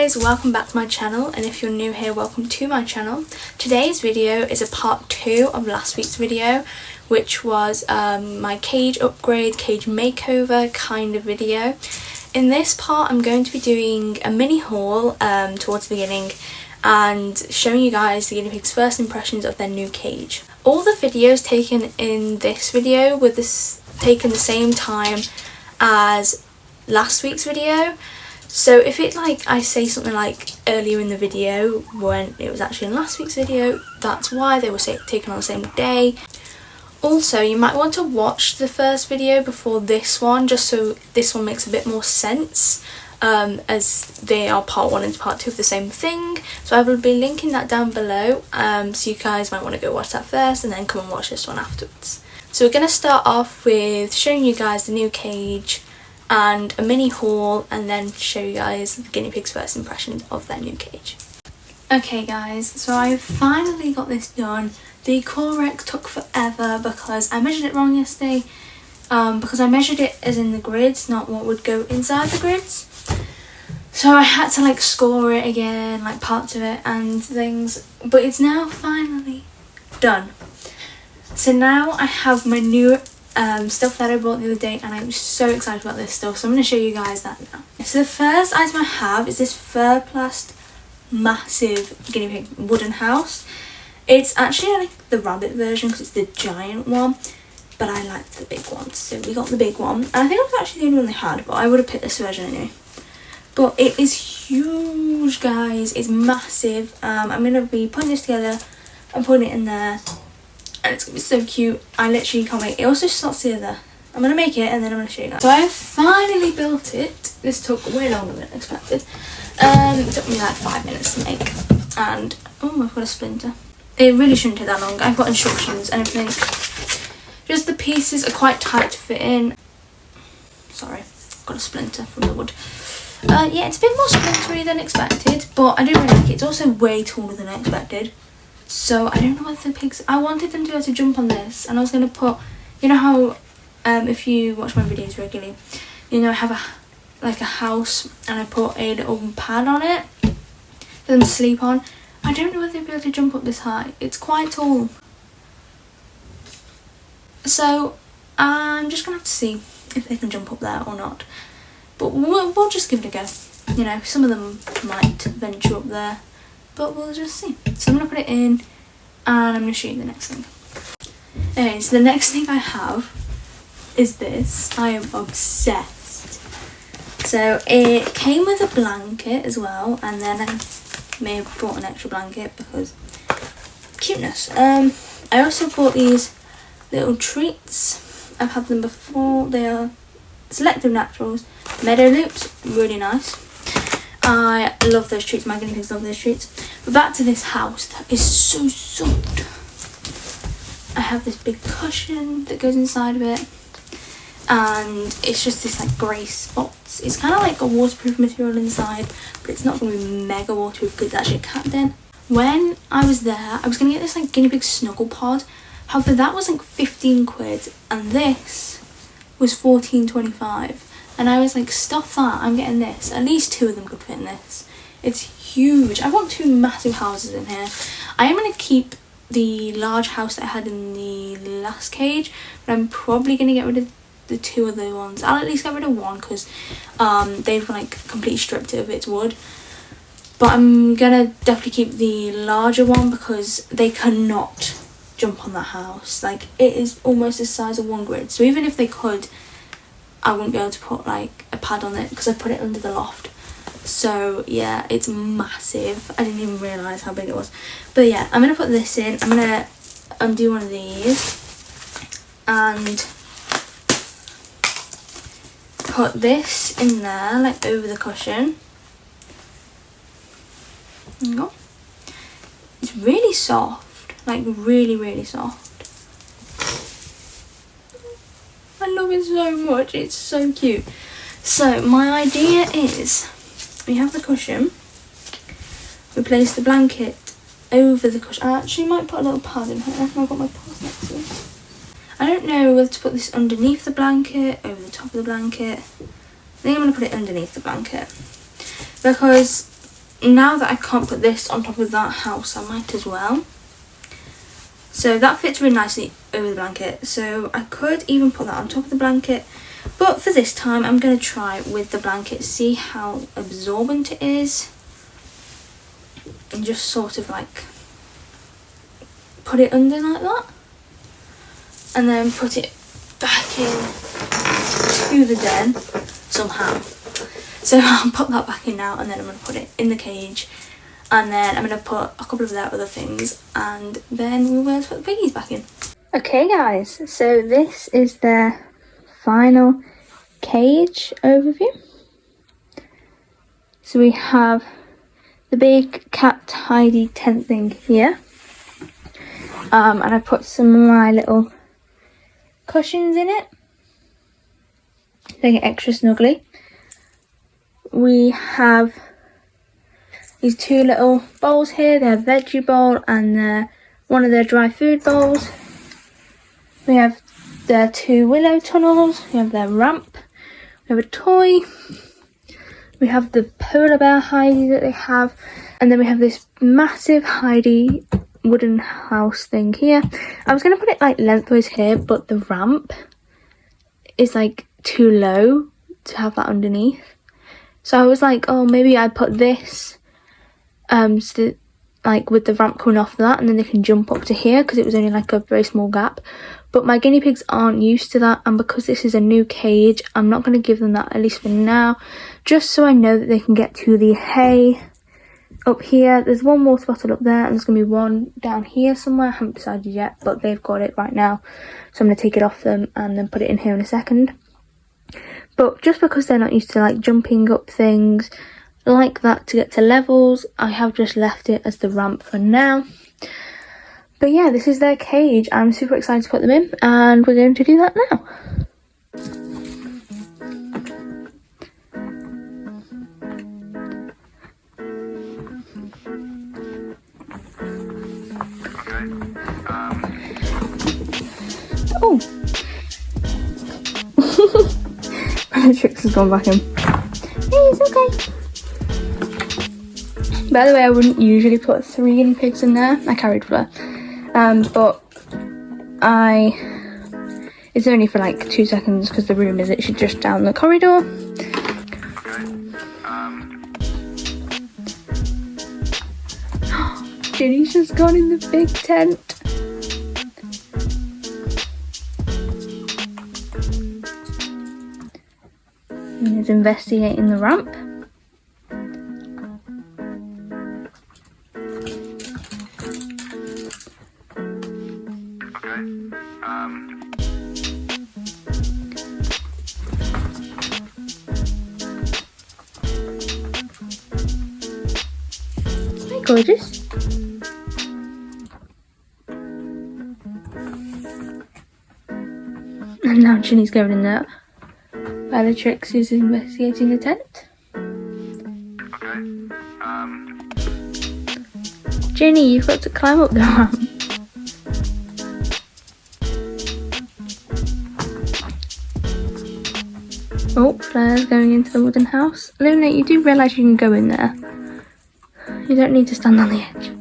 guys, welcome back to my channel, and if you're new here, welcome to my channel. Today's video is a part 2 of last week's video, which was my cage upgrade, cage makeover kind of video. In this part I'm going to be doing a mini haul towards the beginning and showing you guys the guinea pig's first impressions of their new cage. All the videos taken in this video were taken the same time as last week's video. So if I say something like earlier in the video when it was actually in last week's video, that's why they were taken on the same day. Also, you might want to watch the first video before this one, just so this one makes a bit more sense, as they are part 1 and part 2 of the same thing. So I will be linking that down below, so you guys might want to go watch that first and then come and watch this one afterwards. So we're going to start off with showing you guys the new cage and a mini haul, and then show you guys the guinea pig's first impressions of their new cage. Okay guys, so I finally got this done. The correct took forever because I measured it wrong yesterday, because I measured it as in the grids, not what would go inside the grids. So I had to score it again, parts of it and things, but it's now finally done. So now I have my new stuff that I bought the other day, and I'm so excited about this stuff, so I'm going to show you guys that now. So the first item I have is this Furplast massive guinea pig wooden house. It's actually the rabbit version because it's the giant one, but I liked the big one, so we got the big one. And I think it was actually the only one they had, but I would have picked this version anyway. But it is huge, guys. It's massive. I'm going to be putting this together and putting it in there, and it's going to be so cute. I literally can't wait. It also slots together. I'm going to make it and then I'm going to show you guys. So I finally built it. This took way longer than expected. It took me 5 minutes to make. And, oh, I've got a splinter. It really shouldn't take that long. I've got instructions and everything. Just the pieces are quite tight to fit in. Sorry, got a splinter from the wood. Yeah, it's a bit more splintery than expected, but I do really like it. It's also way taller than I expected. So I don't know whether the pigs... I wanted them to be able to jump on this, and I was going to put... You know how, if you watch my videos regularly, you know I have a house, and I put a little pad on it for them to sleep on. I don't know whether they'll be able to jump up this high. It's quite tall. So I'm just going to have to see if they can jump up there or not. But we'll just give it a go. You know, some of them might venture up there, but we'll just see. So I'm going to put it in, and I'm going to show you the next thing. Okay, so the next thing I have is this. I am obsessed. So it came with a blanket as well, and then I may have brought an extra blanket because cuteness. I also bought these little treats. I've had them before. They are Selective Naturals Meadow Loops, really nice. I love those treats. My guinea pigs love those treats. But back to this house that is so soft. I have this big cushion that goes inside of it, and it's just this grey spots. It's kind of like a waterproof material inside, but it's not going to be mega waterproof because it's actually a cat den. When I was there, I was going to get this guinea pig snuggle pod. However, that was 15 quid, and this was 14.25. And I was stuff that, I'm getting this. At least 2 of them could fit in this. It's huge. I want 2 massive houses in here. I am going to keep the large house that I had in the last cage, but I'm probably going to get rid of the 2 other ones. I'll at least get rid of one because they've completely stripped it of its wood. But I'm going to definitely keep the larger one because they cannot jump on that house. It is almost the size of one grid. So even if they could, I wouldn't be able to put a pad on it because I put it under the loft. So yeah, it's massive. I didn't even realise how big it was. But yeah, I'm going to put this in. I'm going to undo one of these and put this in there, over the cushion. There you go. It's really soft. Really, really soft. I love it so much. It's so cute. So my idea is, we have the cushion. We place the blanket over the cushion. I actually might put a little pad in here. I've got my paws next to it. I don't know whether to put this underneath the blanket, over the top of the blanket. I think I'm going to put it underneath the blanket because now that I can't put this on top of that house, I might as well. So that fits really nicely over the blanket. So I could even put that on top of the blanket. But for this time, I'm going to try with the blanket, see how absorbent it is. And just sort of like put it under like that. And then put it back in to the den somehow. So I'll put that back in now, and then I'm going to put it in the cage. And then I'm going to put a couple of their other things, and then we're going to put the piggies back in. Okay guys, so this is their final cage overview. So we have the big cat hidey tent thing here. And I put some of my little cushions in it, make it extra snuggly. We have these two little bowls here. They have veggie bowl and one of their dry food bowls. We have their two willow tunnels. We have their ramp. We have a toy. We have the polar bear hidey that they have. And then we have this massive hidey wooden house thing here. I was going to put it like lengthways here, but the ramp is like too low to have that underneath. So I was like, oh, maybe I put this so like with the ramp coming off that, and then they can jump up to here, because it was only like a very small gap. But my guinea pigs aren't used to that, and because this is a new cage, I'm not going to give them that, at least for now, just so I know that they can get to the hay up here. There's one water bottle up there, and there's going to be one down here somewhere. I haven't decided yet, but they've got it right now, so I'm going to take it off them and then put it in here in a second. But just because they're not used to like jumping up things like that to get to levels, I have just left it as the ramp for now. But yeah, this is their cage. I'm super excited to put them in, and we're going to do that now. Oh! Trix has gone back in. Hey, it's okay. By the way, I wouldn't usually put 3 guinea pigs in there. I carried Fleur. But it's only for like 2 seconds, because the room is literally just down the corridor. Ginny's just gone in the big tent. And is investigating the ramp. Hi, gorgeous. And now Ginny's going in there. Bellatrix is investigating the tent. Ginny, you've got to climb up the ramp. Oh, Flair's going into the wooden house. Luna, you do realise you can go in there. You don't need to stand on the edge.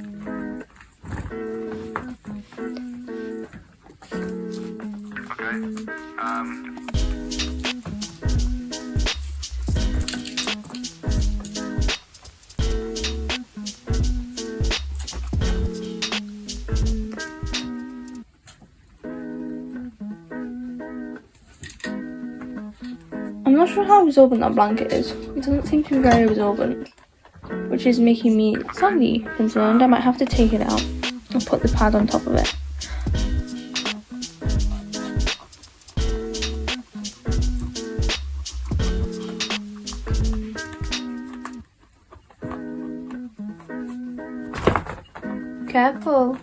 I'm not sure how absorbent that blanket is. It doesn't seem to be very absorbent, which is making me slightly concerned. I might have to take it out and put the pad on top of it. Careful.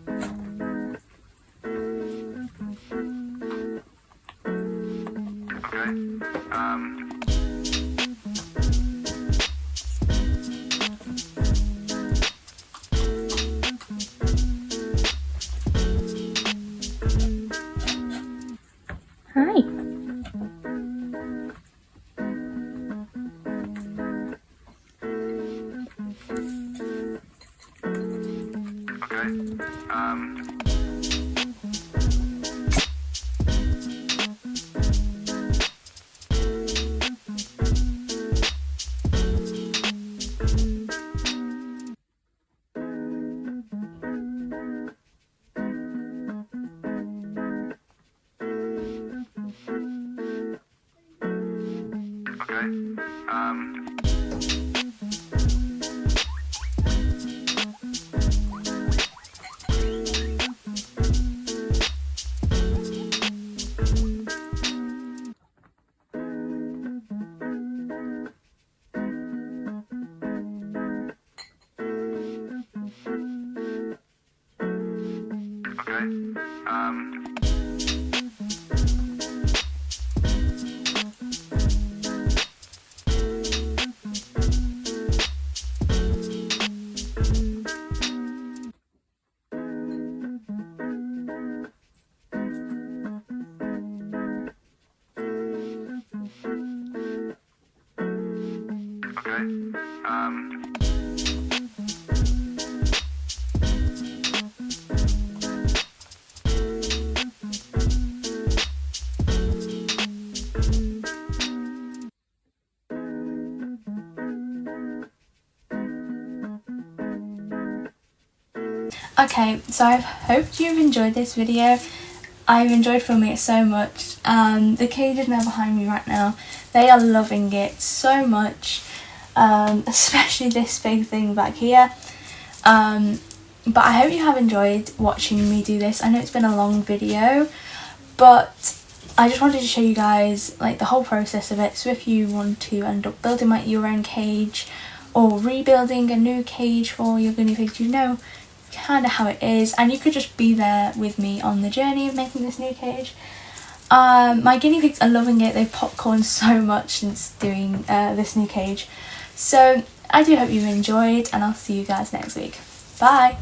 Hi. Okay, so I hope you've enjoyed this video. I've enjoyed filming it so much. The cage is now behind me right now. They are loving it so much, especially this big thing back here. But I hope you have enjoyed watching me do this. I know it's been a long video, but I just wanted to show you guys like the whole process of it. So if you want to end up building like your own cage or rebuilding a new cage for your guinea pigs, you know kind of how it is, and you could just be there with me on the journey of making this new cage. My guinea pigs are loving it. They've popcorned so much since doing this new cage. So I do hope you've enjoyed, and I'll see you guys next week. Bye!